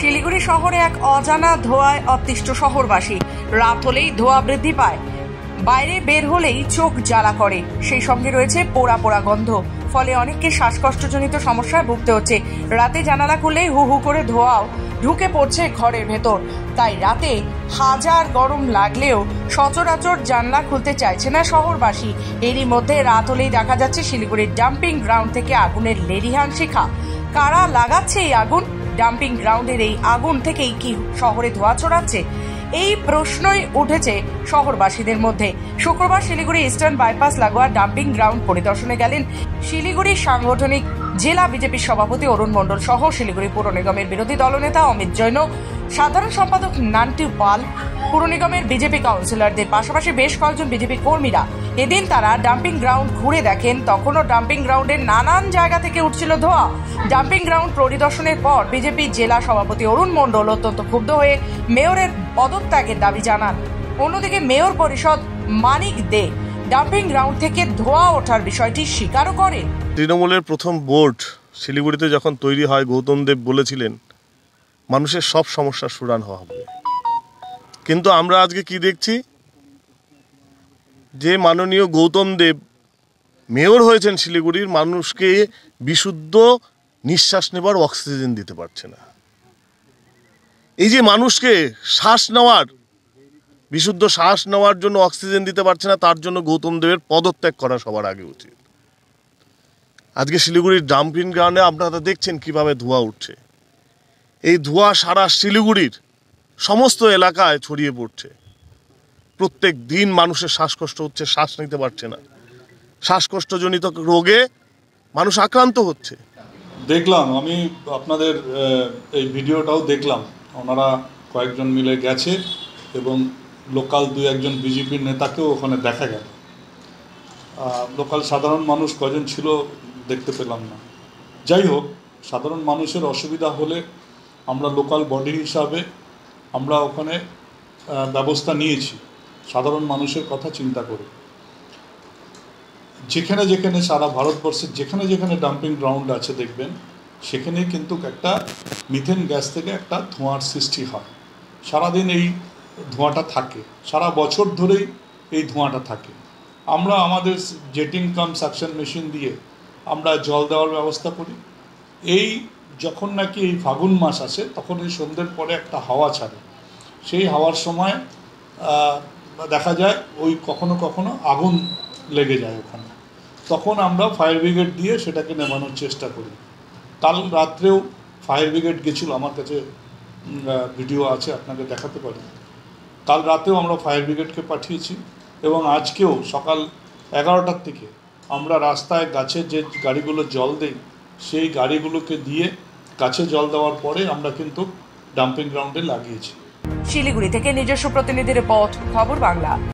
শিলিগুড়ি শহরে এক অজানা ধোঁয়ায় অতিষ্ঠ শহরবাসী। রাত হলেই ধোঁয়া বৃদ্ধি পায়, বাইরে বের হলেই চোখ জ্বালা করে, সেই সঙ্গে রয়েছে পোড়া পোড়া গন্ধ। ফলে অনেককে শ্বাসকষ্টজনিত সমস্যায় ভুগতে হচ্ছে। রাতে জানালা খুললেই হু হু করে ধোঁয়াও ঢুকে পড়ছে ঘরের ভেতর। তাই রাতে হাজার গরম লাগলেও সচরাচর জানলা খুলতে চাইছে না শহরবাসী। এরই মধ্যে রাত হলেই দেখা যাচ্ছে শিলিগুড়ির ডাম্পিং গ্রাউন্ড থেকে আগুনের লেলিহান শিখা। কারা লাগাচ্ছে এই আগুন? ডাম্পিং গ্রাউন্ডের এই আগুন থেকেই কি শহরে ধোঁয়া ছড়াচ্ছে? এই প্রশ্নই উঠেছে শহরবাসীদের মধ্যে। শুক্রবার শিলিগুড়ি ইস্টার্ন বাইপাস লাগোয়া ডাম্পিং গ্রাউন্ড পরিদর্শনে গেলেন শিলিগুড়ি সাংগঠনিক জেলা বিজেপির সভাপতি অরুণ মণ্ডল সহ শিলিগুড়ি পুর নিগমের বিরোধী দলনেতা অমিত জৈন, সাধারণ সম্পাদক নান্টু পাল, পুর নিগমের বিজেপি কাউন্সিলরদের পাশাপাশি বেশ কয়েকজন বিজেপি কর্মীরা। এদিন তারা ডাম্পিং গ্রাউন্ড ঘুরে দেখেন, তখনও ডাম্পিং গ্রাউন্ডের নানান জায়গা থেকে উঠছিল ধোঁয়া। ডাম্পিং গ্রাউন্ড পরিদর্শনের পর বিজেপি জেলা সভাপতি অরুণ মণ্ডল অত্যন্ত ক্ষুব্ধ হয়ে মেয়রের পদত্যাগের দাবি জানান। অন্যদিকে মেয়র পরিষদ মানিক দে ডাম্পিং গ্রাউন্ড থেকে ধোঁয়া ওঠার বিষয়টি স্বীকারও করেন। তৃণমূলের প্রথম বোর্ড শিলিগুড়িতে যখন তৈরি হয়, গৌতম দেব বলেছিলেন মানুষের সব সমস্যার সূরান হওয়া হবে। কিন্তু আমরা আজকে কি দেখছি, যে মাননীয় গৌতম দেব মেয়র হয়েছেন শিলিগুড়ির, মানুষকে বিশুদ্ধ নিঃশ্বাস নেবার অক্সিজেন দিতে পারছে না। এই যে মানুষকে বিশুদ্ধ শ্বাস নেওয়ার জন্য অক্সিজেন দিতে পারছে না, তার জন্য গৌতম দেবের পদত্যাগ করা সবার আগে উচিত। আজকে শিলিগুড়ির ডাম্পিং গ্রাউন্ডে আপনারা দেখছেন কিভাবে ধোঁয়া উঠছে। এই ধোঁয়া সারা শিলিগুড়ির সমস্ত এলাকায় ছড়িয়ে পড়ছে। প্রত্যেক দিন মানুষের শ্বাসকষ্ট হচ্ছে, শ্বাস নিতে পারছে না। শ্বাসকষ্টজনিত রোগে মানুষ আক্রান্ত হচ্ছে। দেখলাম, আমি আপনাদের এই ভিডিওটাও দেখলাম, ওনারা কয়েকজন মিলে গেছে এবং লোকাল দু একজন বিজেপির নেতাকেও ওখানে দেখা গেল। লোকাল সাধারণ মানুষ কজন ছিল দেখতে পেলাম না। যাই হোক, সাধারণ মানুষের অসুবিধা হলে আমরা লোকাল বডি হিসাবে আমরা ওখানে ব্যবস্থা নিয়েছি, সাধারণ মানুষের কথা চিন্তা করে। যেখানে যেখানে সারা ভারতবর্ষের যেখানে যেখানে ডাম্পিং গ্রাউন্ড আছে দেখবেন, সেখানে কিন্তু একটা মিথেন গ্যাস থেকে একটা ধোঁয়ার সৃষ্টি হয়। সারাদিন এই ধোঁয়াটা থাকে, সারা বছর ধরেই এই ধোঁয়াটা থাকে। আমরা আমাদের জেটিং কাম সাকশন মেশিন দিয়ে আমরা জল দেওয়ার ব্যবস্থা করি। এই যখন নাকি এই ফাগুন মাস আসে, তখন এই সন্ধ্যের পরে একটা হাওয়া ছাড়ে। সেই হাওয়ার সময় দেখা যায় ওই কখনো কখনো আগুন লেগে যায় ওখানে। তখন আমরা ফায়ার ব্রিগেড দিয়ে সেটাকে নেভানোর চেষ্টা করি। কাল রাত্রেও ফায়ার ব্রিগেড গেছিলো, আমার কাছে ভিডিও আছে, আপনাকে দেখাতে পারি। কাল রাতেও আমরা ফায়ার ব্রিগেডকে পাঠিয়েছি এবং আজকেও সকাল 11টার থেকে আমরা রাস্তায় গাছে যে গাড়িগুলো জল দেই, সেই গাড়িগুলোকে দিয়ে গাছে জল দেওয়ার পরে আমরা কিন্তু ডাম্পিং গ্রাউন্ডে লাগিয়েছি। শিলিগুড়ি থেকে নিজস্ব প্রতিনিধি রিপোর্ট, খবর বাংলা।